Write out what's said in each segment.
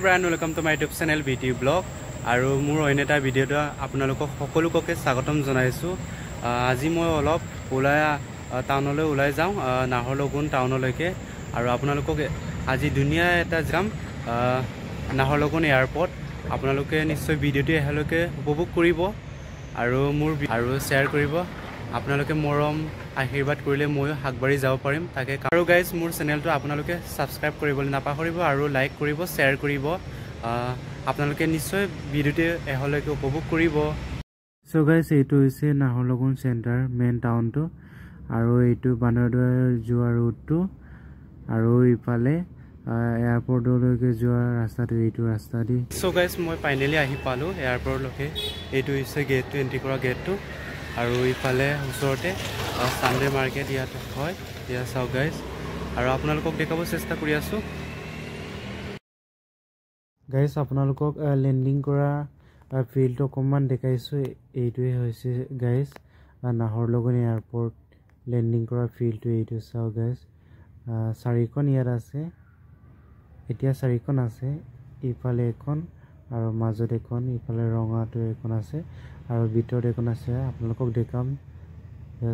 Brand welcome to my YouTube channel BT Blog আৰু মোৰ অন্য এটা ভিডিঅ'ত আপোনালোকক সকলোকে স্বাগতম জনাইছো আজি মই অলপ টাউনলৈ ওলাই যাওঁ নাহৰলগুন টাউনলৈকে আৰু আপোনালোকক আজি দুনিয়া এটা যাম নাহৰলগুন এয়াৰপোৰ্ট আপোনালোকে নিশ্চয় ভিডিঅ'টো এহালৈকে উপভোগ কৰিব আৰু মোৰ আৰু শেয়াৰ কৰিব আপোনালোকে মৰম আশীৰ্বাদ কৰিলে ময়ো হাগবাৰি যাব পাৰিম তাকে আৰু গাইজ মোৰ চেনেলটো আপোনালোকে সাবস্ক্ৰাইব কৰিবলৈ নাপাহৰিব আৰু লাইক কৰিব শেয়াৰ কৰিব আপোনালোকে নিশ্চয় ভিডিঅ'টো এহালৈকে উপভোগ কৰিব সো গাইজ এইটো হৈছে নাহৰলগুন চেণ্টাৰ মেইন টাউনটো আৰু এইটো বানৰদুৱাৰ যোৱা ৰুটটো আৰু ইফালে এয়াৰপোৰ্টলৈকে যোৱা ৰাস্তাটো এইটো ৰাস্তা দি সো গাইজ মই ফাইনালি আহি পালো এয়াৰপোৰ্টলৈকে এইটো হৈছে গেটটো এন্ট্ৰি কৰা গেটটো আৰু ইফালে ওচৰতে সানডে মাৰ্কেট ইয়াত হয় ইয়া চাও গাইজ আৰু আপোনালোকক দেখাব চেষ্টা কৰি আছো গাইজ আপোনালোকক লেন্ডিং কৰা ফিল্ড অকমান দেখাইছো এইটোৱে হৈছে গাইজ নাহৰলগুন এয়াৰপোৰ্ট লেন্ডিং কৰা ফিল্ডটো এইটো চাও গাইজ চাৰিখন ইয়াত আছে এতিয়া চাৰিখন আছে ইফালে এখন আৰু মাজত এখন ইফালে ৰঙাটো এখন আছে আৰু ভিতৰত এখন আছে আপোনালোকক দেখাম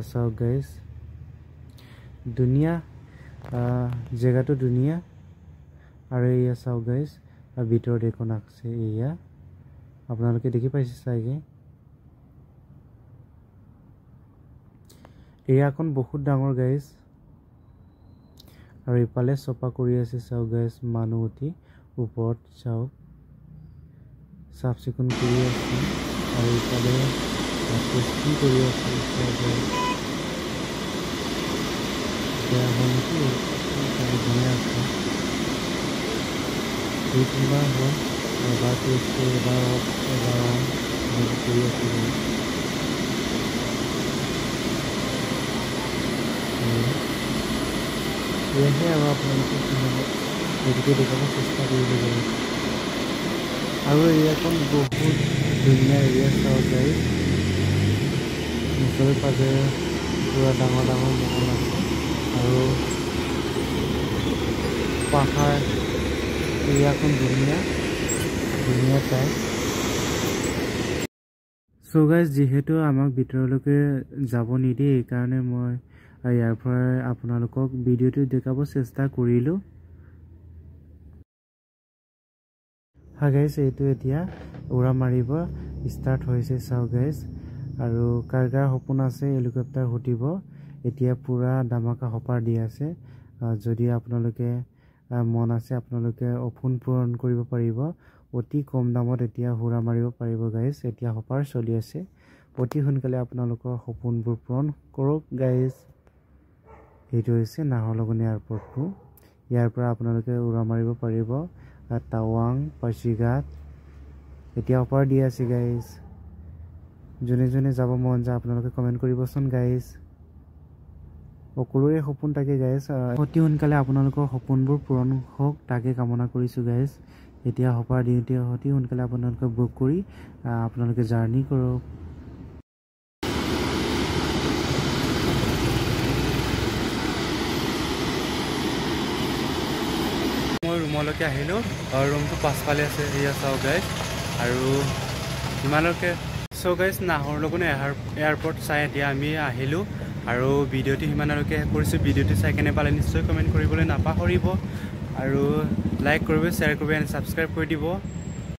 চাও গাইজ দুনিয়া জেগাটো দুনিয়া আৰু এয়া চাও গাইজ ভিতৰত এখন আছে এয়া আপোনালোকে দেখি পাইছে চাগে এয়াখন বহুত ডাঙৰ গাইজ আৰু ইফালে চপা কৰি আছে চাও গাইজ মানুহ উঠি ওপৰত চাও চাফ চিকুণ কৰি আছে আৰু ইফালে টেষ্টি কৰি আছে বেয়া হয় নেকি ধুনীয়া আছে দুই তিনিবাৰ হ'ল এবাৰ টেষ্ট এবাৰ অফ এবাৰ অন কৰি আছিলোঁ এয়াহে আৰু আপোনালোকে সেইটোকে দেখাব চেষ্টা কৰিব লাগিব আৰু এৰিয়াখন বহুত ধুনীয়া এৰিয়া চাব পাৰি ওচৰে পাজৰে পুৰা ডাঙৰ ডাঙৰ মহল আছে আৰু পাহাৰ এৰিয়াখন ধুনীয়া ধুনীয়া ঠাই চ' গাইজ যিহেতু আমাক ভিতৰলৈকে যাব নিদিয়ে এইকাৰণে মই ইয়াৰ পৰা আপোনালোকক ভিডিঅ'টো দেখাব চেষ্টা কৰিলোঁ হা গাইজ এইটো এতিয়া উৰা মাৰিব ষ্টাৰ্ট হৈছে চাও গাইজ আৰু কাৰ সপোন আছে হেলিকপ্টাৰ উঠিব এতিয়া পুৰা ধামাকা হপাৰ দি আছে যদি আপোনালোকে মন আছে আপোনালোকে অফোন পূৰণ কৰিব পাৰিব অতি কম দামত এতিয়া উৰা মাৰিব পাৰিব গাইজ এতিয়া হপাৰ চলি আছে অতি সোনকালে আপোনালোকৰ সপোনবোৰ পূৰণ কৰক গাইজ এইটো হৈছে নাহৰলগুন এয়াৰপোৰ্টটো ইয়াৰ পৰা আপোনালোকে উৰা মাৰিব পাৰিব টাৱাং পাছিঘাট এতিয়া অফাৰ দি আছে গাইজ যোনে যোনে যাব মন যায় আপোনালোকে কমেণ্ট কৰিবচোন গাইজ সকলোৰে সপোন থাকে গাইজ অতি সোনকালে আপোনালোকৰ সপোনবোৰ পূৰণ হওক তাকে কামনা কৰিছোঁ গাইজ এতিয়া অফাৰ দিওঁতে অতি সোনকালে আপোনালোকে বুক কৰি আপোনালোকে জাৰ্ণি কৰক মই ৰুমলৈকে আহিলোঁ ৰুমটো পাছফালে আছে এয়া চাও গাইজ আৰু ইমানলৈকে চ' গাইজ নাহৰলগুন এয়াৰপোৰ্ট চাই এতিয়া আমি আহিলোঁ আৰু ভিডিঅ'টো সিমানলৈকে কৰিছোঁ ভিডিঅ'টো চাই কেনে পালে নিশ্চয় কমেণ্ট কৰিবলৈ নাপাহৰিব আৰু লাইক কৰিব শ্বেয়াৰ কৰিব এণ্ড ছাবস্ক্ৰাইব কৰি দিব